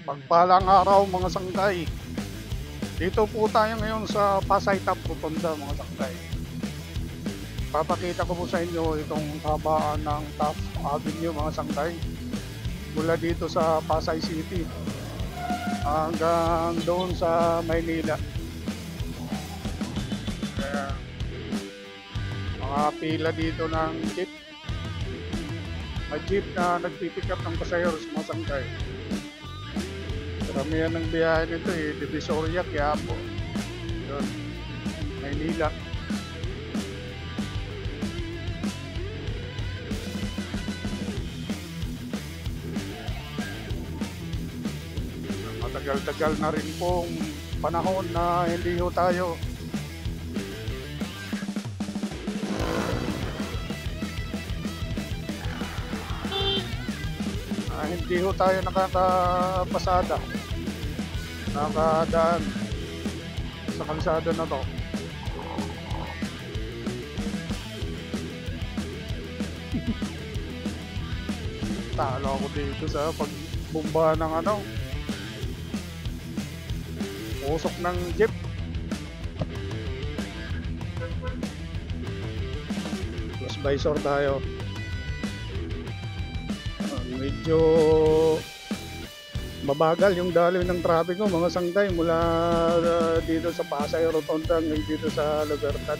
Pagpalang araw mga sangkay. Dito po tayo ngayon sa Pasay Top Rotonda mga sangkay. Papakita ko po sa inyo itong kabaan ng Top Avenue mga sangkay. Mula dito sa Pasay City hanggang doon sa Maynila. Kaya, mga pila dito ng jeep. May jeep na nagpipick up ng passengers mga sangkay. Karamihan ng biyahe nito Divisoria, Quiapo, yun, Maynila. Matagal-tagal na rin pong panahon na hindi ho tayo nakakapasada, nakadaan sa kalsada na to. Talo ako dito sa pagbumba ng usok ng jeep. Plus visor tayo. Medyo mabagal yung daloy ng traffic ko mga sangkay mula dito sa Pasay Rotonda hanggang dito sa Libertad.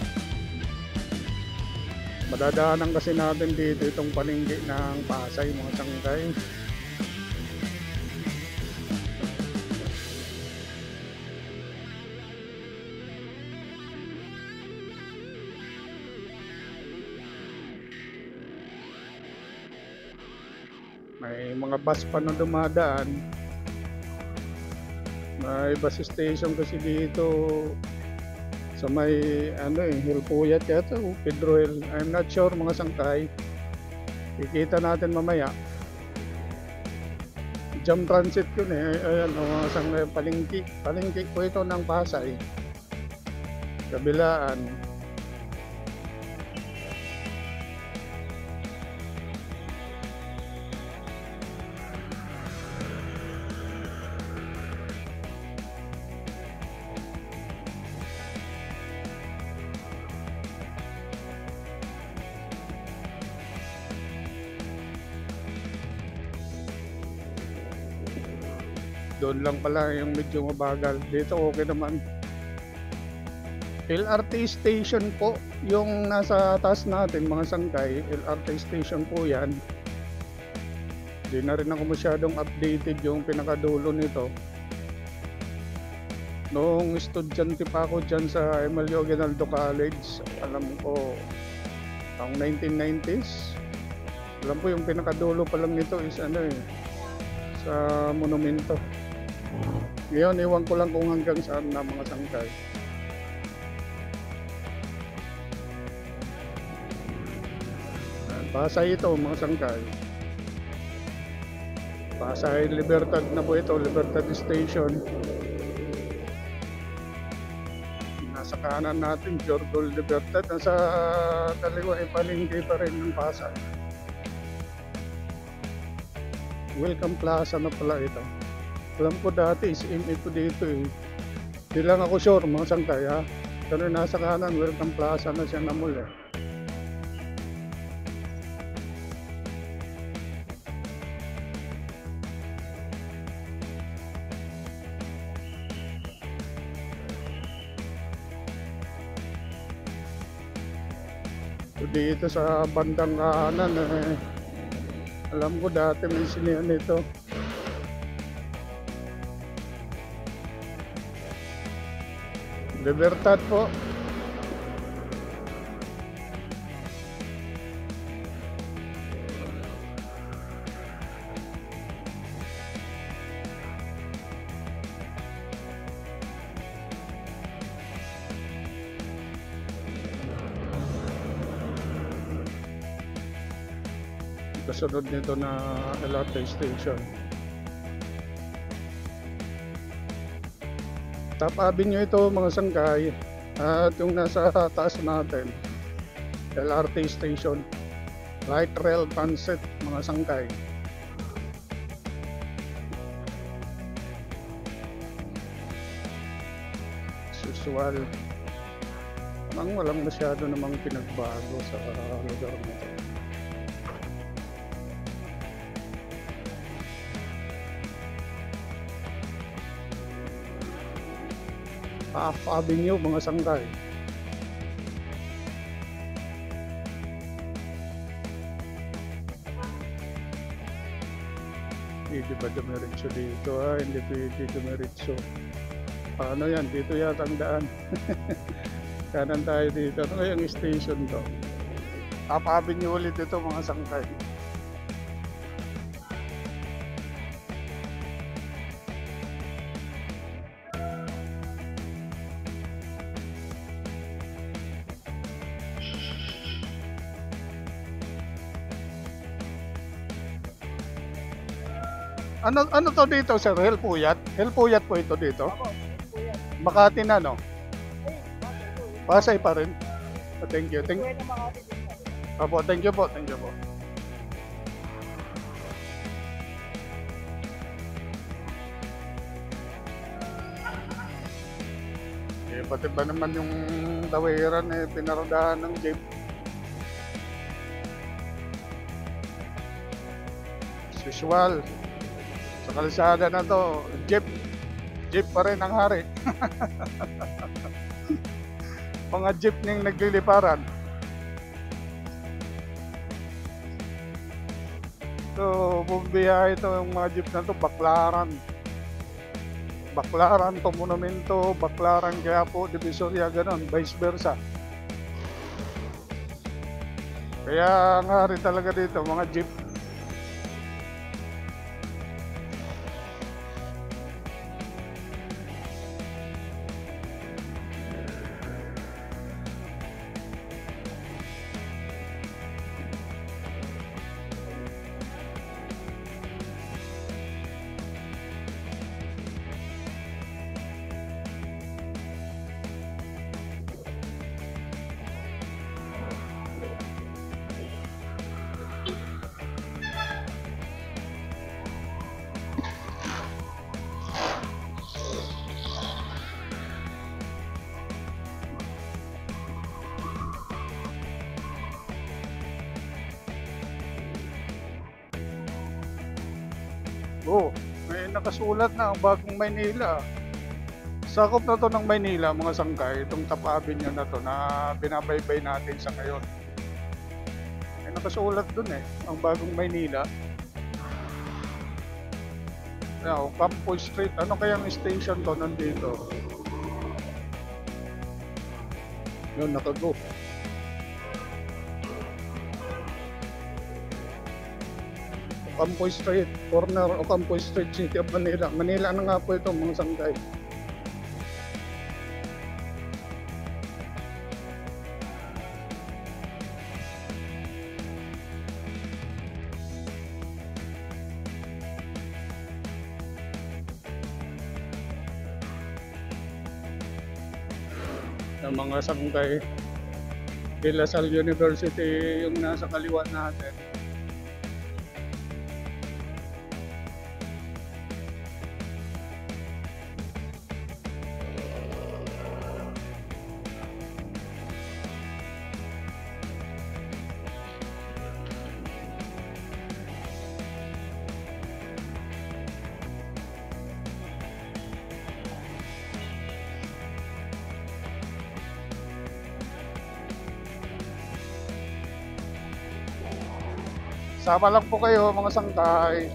Madadaanan kasi natin dito itong palengke ng Pasay mga sangkay. May mga bus pa na dumadaan. May bus station kasi dito sa may Hilpuyat yata o Pedro Hill. I'm not sure mga sangkay. Kikita natin mamaya. Jam transit yun ayan mga sangkay, palengke po ito ng Pasay. Kabilaan. Doon lang pala yung medyo mabagal. Dito okay naman. LRT station po yung nasa taas natin mga sangkay. LRT station po yan. Hindi na rin ako masyadong updated yung pinakadulo nito. Noong estudyante pa ako dyan sa Emilio Aguinaldo College, alam ko ang 1990s. Alam ko yung pinakadulo pa lang nito is sa monumento. Ngayon, iwan ko lang kung hanggang saan na mga sangkay. Pasay ito mga sangkay. Pasay Libertad na po ito, Libertad Station. Nasa kanan natin, Jorgol Libertad. Nasa kaliwa ay palengke pa rin ng Pasay. Welcome Plaza na pala ito. Alam ko dati SM ito dito Hindi lang ako sure mga sangkay ha. Pero nasa kanan, Welcome Plaza na siya na muli. So dito sa bandang kanan alam ko dati may sinihan ito. Libertad po. Kasunod nito na LRT station. Top Avenue ito mga sangkay. At yung nasa taas natin LRT station, light rail transit mga sangkay. usual. Walang masyado namang pinagbago sa lugar na to. Taft Avenue, mga sangkay. Hindi ba dumiretso dito ha? Hindi pwede dumiretso. Paano yan? Dito yata ang daan. Kanan tayo dito. Ano kayang station to? Taft Avenue ulit ito, mga sangkay. Ano to dito, sir? Helpuyat? Helpuyat po ito dito? Makati na, no? Pasay pa rin. Thank you. Opo, thank you po. Pati ba naman yung tawiran pinaradahan ng jeep. As usual. Sa kalsada na to, jeep pa rin ang hari. Mga jeep niyang nagliliparan. So, bumibiyahe ito yung mga jeep na to, Baclaran to Monumento, Baclaran Quiapo, Divisoria, ganon, vice versa. Kaya ang hari talaga dito, mga jeep. Oh, may nakasulat na ang Bagong Maynila. Sakop na to ng Maynila, mga sangkay, itong Taft Avenue na to na binabaybay natin sa ngayon. May nakasulat dun ang Bagong Maynila. Now, Campo Street, ano kayang station to nandito? Yun, nakago. Campo Street, corner o Campo Street, City of Manila. Manila na nga po ito, mga sangkay. Ng mga sangkay, De La Salle University yung nasa kaliwa natin. Sama lang po kayo, mga sangkay.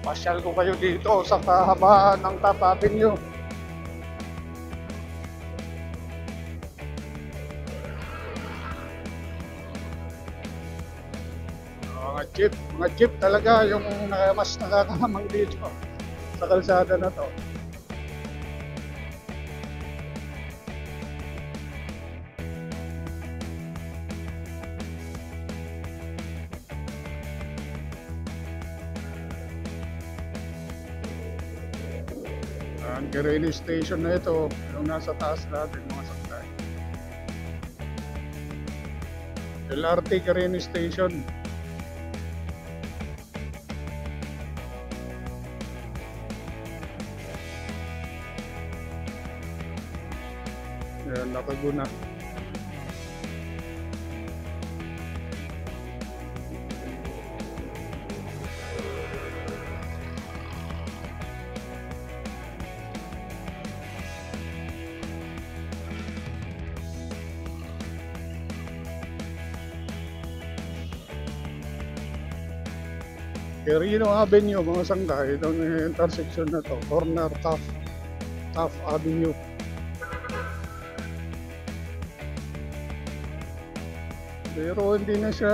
Pasyal ko kayo dito sa kahabaan ng Taft Avenue. Mga jeep talaga yung mas nakakamang dito sa kalsada na to. Ang Quirino Station na ito, yung nasa taas natin, mga sangkay. LRT Quirino Station. Ayan, Nakaguna. Quirino Avenue, mga sangkay, itong intersection na to, corner Taft Avenue. Pero hindi na siya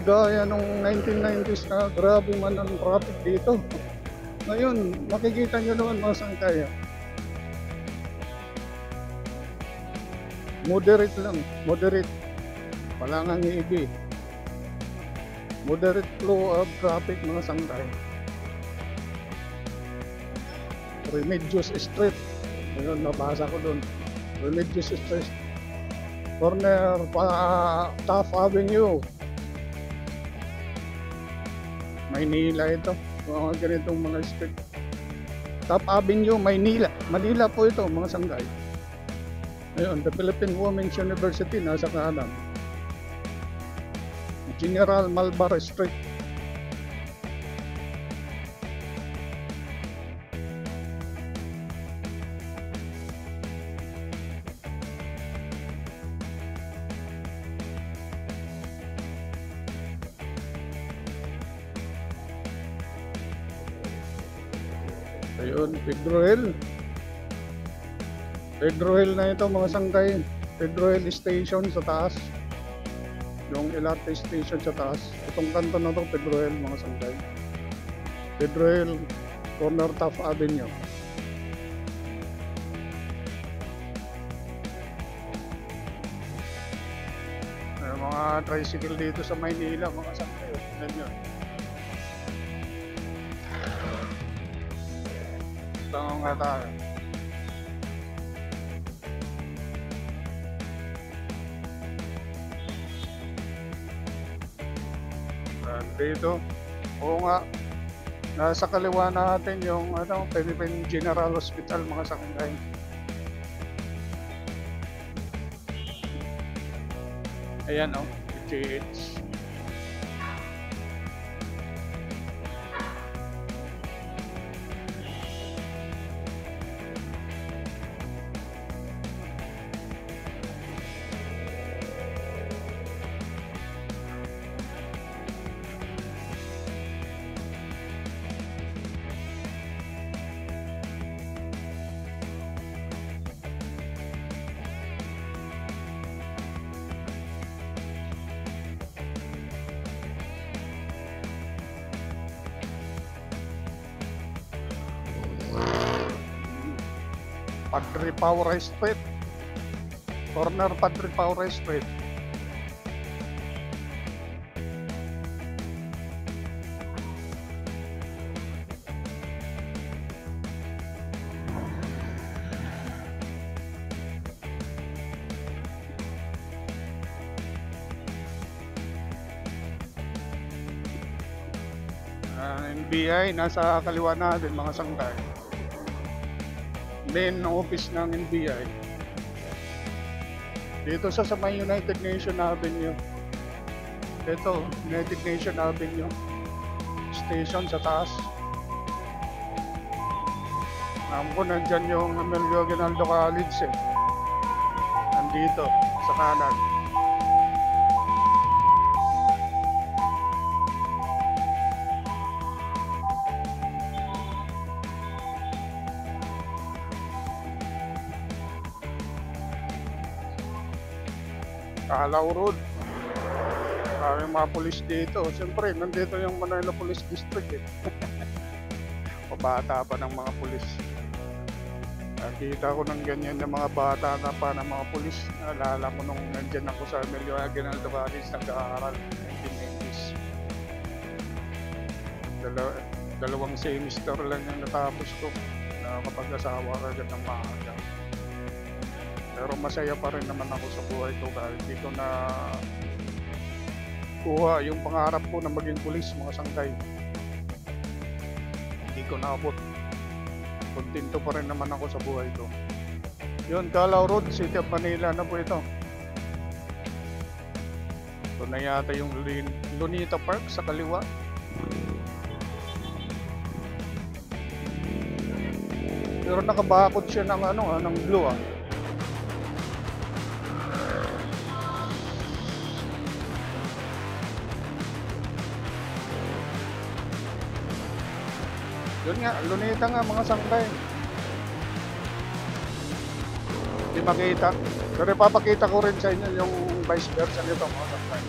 gaya nung 1990s na grabe man ang traffic dito. Ngayon, makikita nyo naman mga sangkay. Moderate lang, moderate. Wala nga heavy. Moderate flow of traffic mga sangkay. Remedios Street. Ayun, nabasa ko doon. Remedios Street. Corner Taft Avenue. Maynila ito. Mga ganitong mga street. Taft Avenue, Maynila. Manila po ito mga sangkay. Ayun, the Philippine Women's University nasa kanan. General Malbar Street. Ayun, Pedro Hill na ito mga sangkay. Pedro Hill Station sa taas. Yung LRT station sa taas. Itong kanto na to, Pedro Hill mga sangkay. Pedro Hill, corner Taft Avenue. May mga tricycle dito sa Maynila mga sangkay. Ganyan. Tango nga tayo. Dito, oo nga, nasa kaliwa natin yung Philippine General Hospital mga sangkay. Ayan PGH. Padre Paura Street, corner Padre Paura Street. NBI nasa kaliwa natin mga sangkay. Main office ng NBI dito sa may United Nation Avenue. Ito, United Nation Avenue station sa taas. Alam ko nandyan yung Emilio Aguinaldo College nandito sa kanan. Calao Road. Maraming mga pulis dito. Siyempre, nandito yung Manila Police District Pabata pa ng mga pulis. Nakita ko ng ganyan ng mga bata na pa ng mga pulis. Naalala ko nung nandyan ako sa Emilio Aguinaldo College, nag-aaral 1990s. Dalawang semester lang yung natapos ko. Nakapag-asawa agad ng maaga. Pero masaya pa rin naman ako sa buhay ko kahit di ko na kuha yung pangarap ko na maging pulis mga sangkay. Hindi ko naabot. Kontento pa rin naman ako sa buhay ko. Yun, Calao Road, City of Manila na po ito. Ito na yata yung Lunita Park sa kaliwa. Pero nakabakod siya ng ng blue ah. Yun nga, Lunita nga mga sangkay. Hindi makita. Pero ipapakita ko rin sa inyo yung vice versa nito mga sangkay.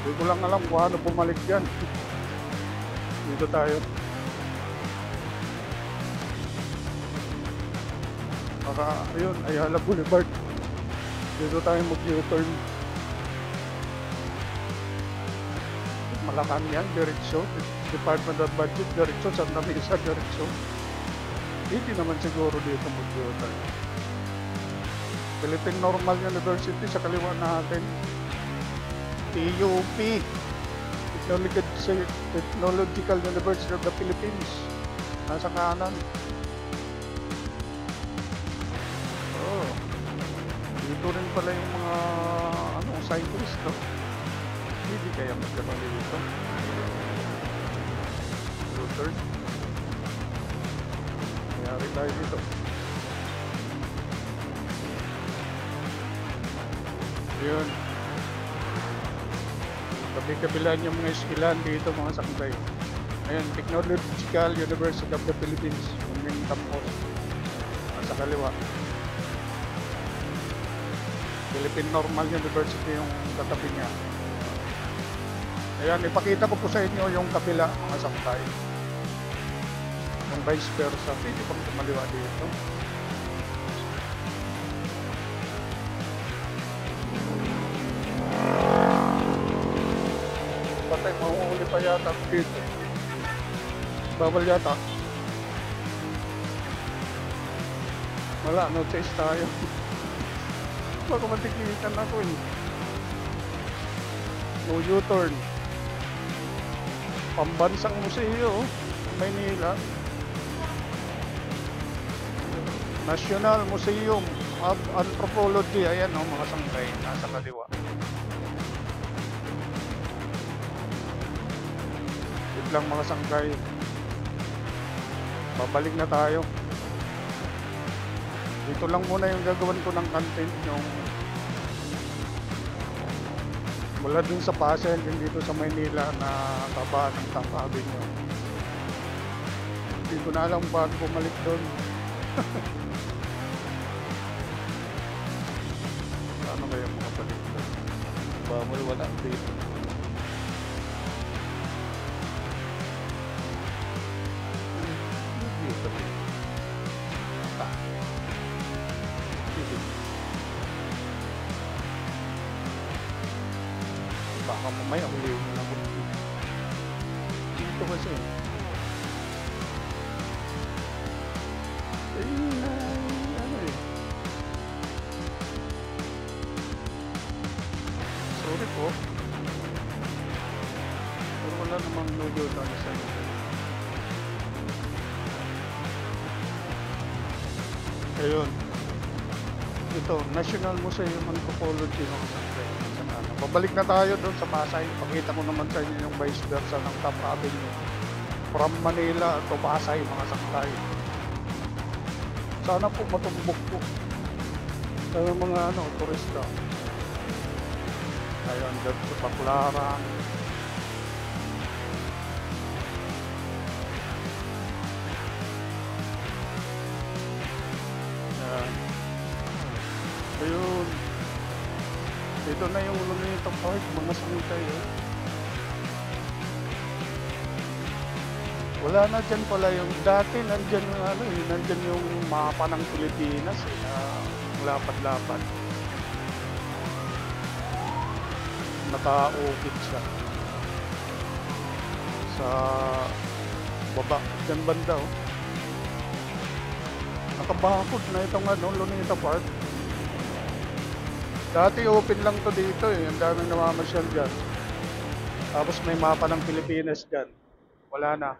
Hindi ko lang alam kung ano bumalik dyan. Dito tayo. Ayun, Ayala Boulevard. Dito tayo mag-U-turn. Malacanang, diretso. Department of Budget, diretso. Santa Mesa, diretso. Hindi naman siguro dito mag-U-turn. Philippine Normal University sa kaliwa natin. TUP, Technological University of the Philippines. Nasa kanan. Dito rin pala yung mga cyclist, no? Hindi kaya magkabali dito. U-turn. Mayari tayo dito. Yun. Kabi-kabilaan yung mga eskilan dito mga sangkay. Ayan, Technological University of the Philippines. Yung tapos. Sa kaliwa. Philippine Normal University yung katabi niya. Ayan, ipakita ko po sa inyo yung kabila mga sangkay. Yung vice versa. Pwede pang tumaliwa dito. Patay, mahuhuli pa yata dito. Bawal yata. Wala, no chase tayo. Baka matikitan ako eh. No U-turn. Pambansang museo, Maynila. National Museum of Anthropology. Ayan o, mga sangkay. Nasa kaliwa. Wait lang mga sangkay. Babalik na tayo. Dito lang muna yung gagawin ko ng content yung mula dun sa Pasay hanggang dito sa Maynila na tabaan ng Top Avenue. Hindi ko na alam paano bumalik dun. Paano kaya makabalik dun? Bawal wala dito. Baka mamaya uliw na ako dito kasi sorry po pero wala namang logo tayo sa inyo. Ayun ito, National Museum of Anthropology ng Sangkay. Babalik na tayo doon sa Pasay. Pakita ko naman sa inyo yung vice versa ng Top Avenue. From Manila to Pasay, mga sangkay. Sana po matumbok po sa mga turista. Ayun, dyan sa Baclaran. Ayun. Ito na yung Lunita Park, mga sangkay. Wala na dyan pala yung dati nandyan yung nandyan yung mapa ng Pilipinas na lapad-lapad. Nakaukit siya sa baba, dyan banda nakabakod na itong Lunita Park. Dati open lang to dito ang daming namamasyal dyan. Tapos may mapa ng Pilipinas dyan. Wala na.